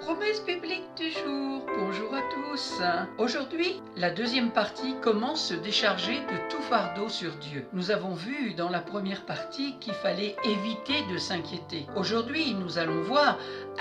Promesse biblique du jour. Bonjour à tous. Aujourd'hui, la deuxième partie, comment se décharger de tout fardeau sur Dieu. Nous avons vu dans la première partie qu'il fallait éviter de s'inquiéter. Aujourd'hui, nous allons voir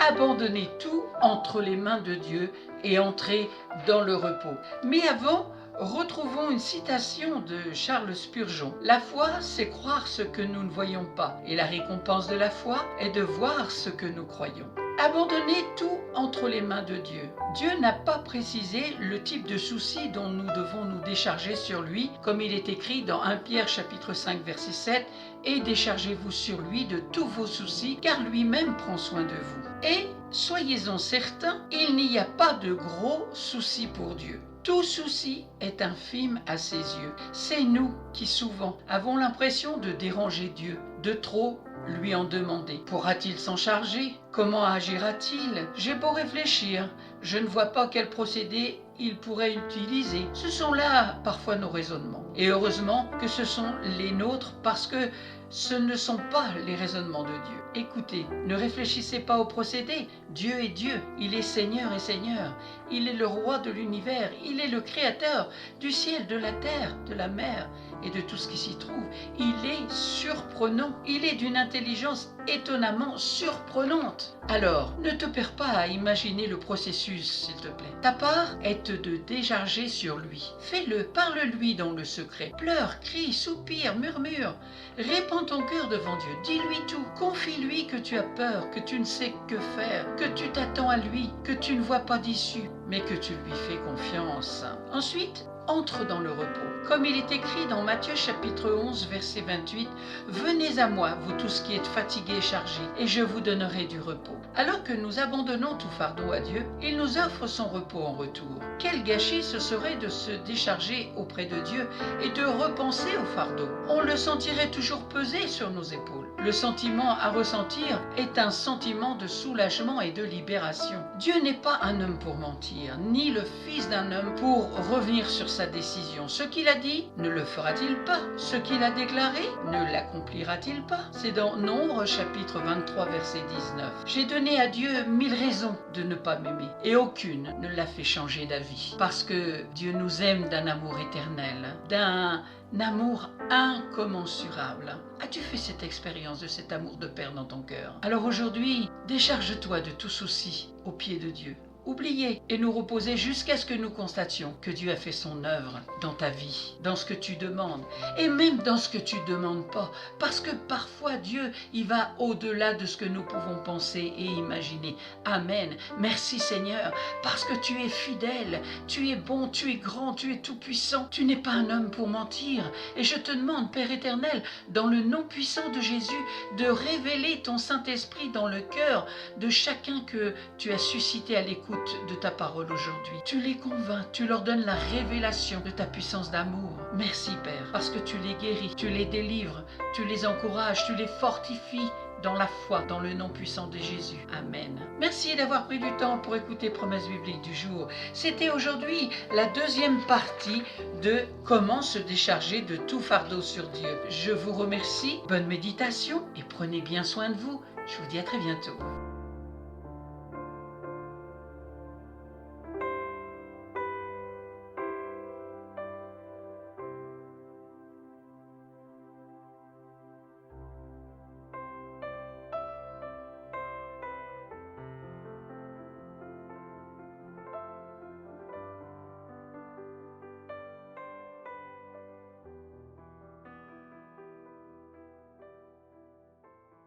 abandonner tout entre les mains de Dieu et entrer dans le repos. Mais avant, retrouvons une citation de Charles Spurgeon. La foi, c'est croire ce que nous ne voyons pas, et la récompense de la foi est de voir ce que nous croyons. Abandonner tout entre les mains de Dieu. Dieu n'a pas précisé le type de souci dont nous devons nous décharger sur lui, comme il est écrit dans 1 Pierre chapitre 5 verset 7, « Et déchargez-vous sur lui de tous vos soucis, car lui-même prend soin de vous. » Et soyez-en certains, il n'y a pas de gros soucis pour Dieu. Tout souci est infime à ses yeux. C'est nous qui souvent avons l'impression de déranger Dieu, de trop lui en demander. Pourra-t-il s'en charger? Comment agira-t-il? J'ai beau réfléchir, je ne vois pas quel procédé il pourrait utiliser. Ce sont là parfois nos raisonnements. Et heureusement que ce sont les nôtres, parce que ce ne sont pas les raisonnements de Dieu. Écoutez, ne réfléchissez pas au procédé. Dieu est Dieu, il est Seigneur et Seigneur. Il est le roi de l'univers, il est le créateur du ciel, de la terre, de la mer et de tout ce qui s'y trouve. Il est surprenant, il est d'une intelligence étonnamment surprenante. Alors, ne te perds pas à imaginer le processus, s'il te plaît. Ta part est de décharger sur lui. Fais-le, parle-lui dans le secret. Pleure, crie, soupire, murmure. Répands ton cœur devant Dieu. Dis-lui tout. Confie-lui que tu as peur, que tu ne sais que faire, que tu t'attends à lui, que tu ne vois pas d'issue, mais que tu lui fais confiance. Ensuite, entre dans le repos. Comme il est écrit dans Matthieu chapitre 11 verset 28, « Venez à moi, vous tous qui êtes fatigués et chargés, et je vous donnerai du repos. » Alors que nous abandonnons tout fardeau à Dieu, il nous offre son repos en retour. Quel gâchis ce serait de se décharger auprès de Dieu et de repenser au fardeau. On le sentirait toujours peser sur nos épaules. Le sentiment à ressentir est un sentiment de soulagement et de libération. Dieu n'est pas un homme pour mentir, ni le fils d'un homme pour revenir sur sa décision. Ce qu'il a dit, ne le fera-t-il pas? Ce qu'il a déclaré, ne l'accomplira-t-il pas? C'est dans Nombre chapitre 23 verset 19. J'ai donné à Dieu 1000 raisons de ne pas m'aimer, et aucune ne l'a fait changer d'avis. Parce que Dieu nous aime d'un amour éternel, d'un amour incommensurable. As-tu fait cette expérience de cet amour de Père dans ton cœur? Alors aujourd'hui, décharge-toi de tout souci aux pieds de Dieu. Oublier et nous reposer jusqu'à ce que nous constations que Dieu a fait son œuvre dans ta vie, dans ce que tu demandes, et même dans ce que tu ne demandes pas, parce que parfois Dieu, il va au-delà de ce que nous pouvons penser et imaginer. Amen. Merci Seigneur, parce que tu es fidèle, tu es bon, tu es grand, tu es tout-puissant, tu n'es pas un homme pour mentir, et je te demande, Père éternel, dans le nom puissant de Jésus, de révéler ton Saint-Esprit dans le cœur de chacun que tu as suscité à l'écoute de ta parole aujourd'hui. Tu les convaincs, tu leur donnes la révélation de ta puissance d'amour. Merci Père, parce que tu les guéris, tu les délivres, tu les encourages, tu les fortifies dans la foi, dans le nom puissant de Jésus. Amen. Merci d'avoir pris du temps pour écouter Promesse biblique du jour. C'était aujourd'hui la deuxième partie de comment se décharger de tout fardeau sur Dieu. Je vous remercie, bonne méditation et prenez bien soin de vous. Je vous dis à très bientôt.